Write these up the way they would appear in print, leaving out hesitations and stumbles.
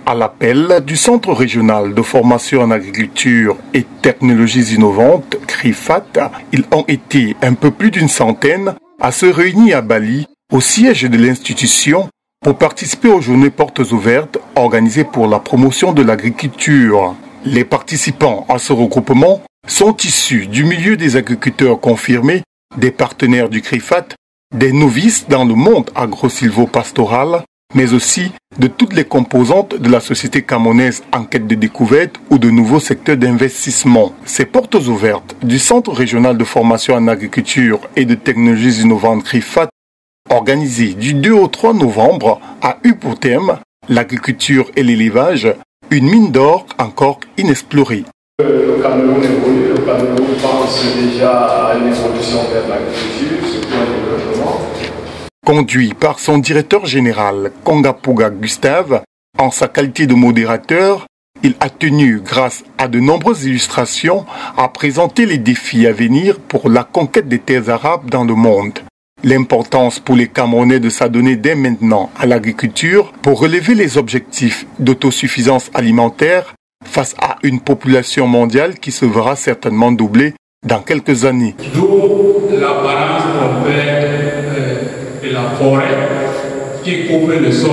À l'appel du Centre régional de formation en agriculture et technologies innovantes, CRIFAT, ils ont été un peu plus d'une centaine à se réunir à Bali, au siège de l'institution, pour participer aux journées portes ouvertes organisées pour la promotion de l'agriculture. Les participants à ce regroupement sont issus du milieu des agriculteurs confirmés, des partenaires du CRIFAT, des novices dans le monde agro-silvo-pastoral, mais aussi de toutes les composantes de la société camerounaise en quête de découverte ou de nouveaux secteurs d'investissement. Ces portes ouvertes du Centre régional de formation en agriculture et de technologies innovantes CRIFAT, organisées du 2 au 3 novembre, a eu pour thème l'agriculture et l'élevage, une mine d'or encore inexplorée. Le Cameroun évolue, le Cameroun pense déjà à une évolution vers l'agriculture, surtout au développement. Conduit par son directeur général, Kongapuga Gustave, en sa qualité de modérateur, il a tenu, grâce à de nombreuses illustrations, à présenter les défis à venir pour la conquête des terres arabes dans le monde. L'importance pour les Camerounais de s'adonner dès maintenant à l'agriculture pour relever les objectifs d'autosuffisance alimentaire face à une population mondiale qui se verra certainement doubler dans quelques années. D'où l'apparence qu'on fait de la forêt qui couvre le sol.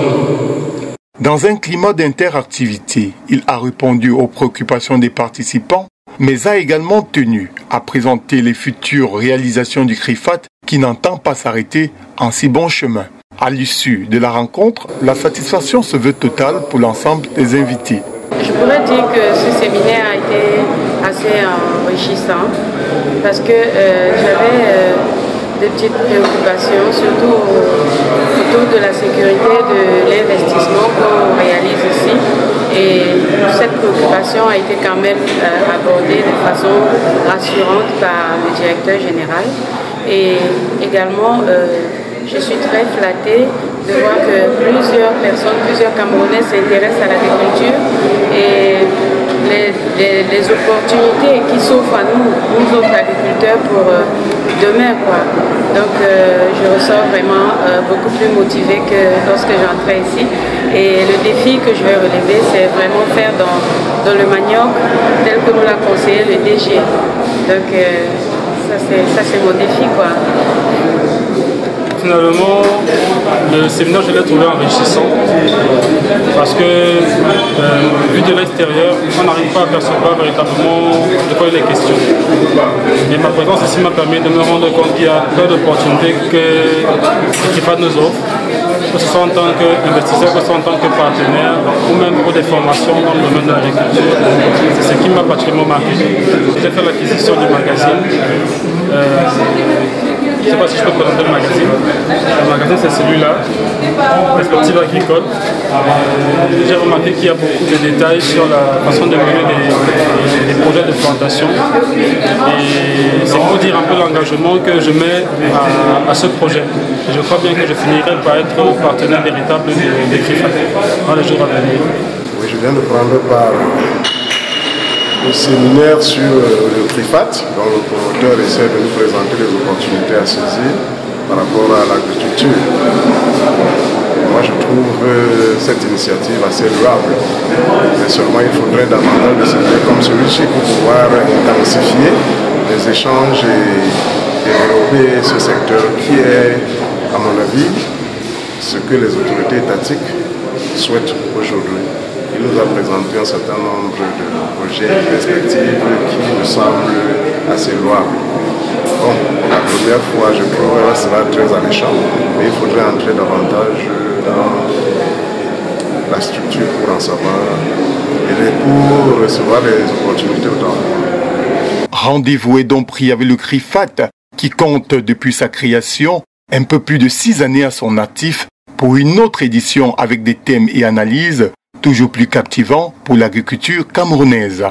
Dans un climat d'interactivité, il a répondu aux préoccupations des participants, mais a également tenu à présenter les futures réalisations du CRIFAT qui n'entend pas s'arrêter en si bon chemin. À l'issue de la rencontre, la satisfaction se veut totale pour l'ensemble des invités. Je pourrais dire que ce séminaire a été assez enrichissant parce que j'avais des petites préoccupations, surtout autour de la sécurité de l'investissement qu'on réalise ici. Et cette préoccupation a été quand même abordée de façon rassurante par le directeur général. Et également, je suis très flattée de voir que plusieurs personnes, plusieurs Camerounais s'intéressent à l'agriculture et les opportunités qui s'offrent à nous autres agriculteurs pour demain, quoi. Donc je ressors vraiment beaucoup plus motivée que lorsque j'entrais ici. Et le défi que je vais relever, c'est vraiment faire dans le manioc tel que nous l'a conseillé le DG. Donc ça c'est mon défi, quoi. Finalement, le séminaire, je l'ai trouvé enrichissant parce que, vu de l'extérieur, on n'arrive pas à percevoir véritablement de quoi il est question. Et ma présence ici m'a permis de me rendre compte qu'il y a plein d'opportunités que CRIFAT nous offre, que ce soit en tant qu'investisseur, que ce soit en tant que partenaire, ou même pour des formations dans le domaine de l'agriculture. C'est ce qui m'a particulièrement marqué. J'ai fait l'acquisition du magazine. Je ne sais pas si je peux présenter le magazine. Le magazine, c'est celui-là, Perspective agricole. J'ai remarqué qu'il y a beaucoup de détails sur la façon de mener des projets de plantation. Et c'est pour dire un peu l'engagement que je mets à ce projet. Je crois bien que je finirai par être partenaire véritable des CRIFAT dans les jours à venir. Oui, je viens de prendre part au séminaire sur le CRIFAT, dont le promoteur essaie de nous présenter les opportunités à saisir par rapport à l'agriculture. Moi, je trouve cette initiative assez louable, mais seulement il faudrait davantage de séminaires comme celui-ci pour pouvoir intensifier les échanges et développer ce secteur qui est, à mon avis, ce que les autorités étatiques souhaitent aujourd'hui. Il nous a présenté un certain nombre de projets et perspectives qui me semblent assez louables. Bon, la première fois, je crois que ça sera très alléchant, mais il faudrait entrer davantage dans la structure pour en savoir et pour recevoir les opportunités autant. Rendez-vous est donc pris avec le CRIFAT, qui compte depuis sa création un peu plus de 6 années à son actif pour une autre édition avec des thèmes et analyses toujours plus captivants pour l'agriculture camerounaise.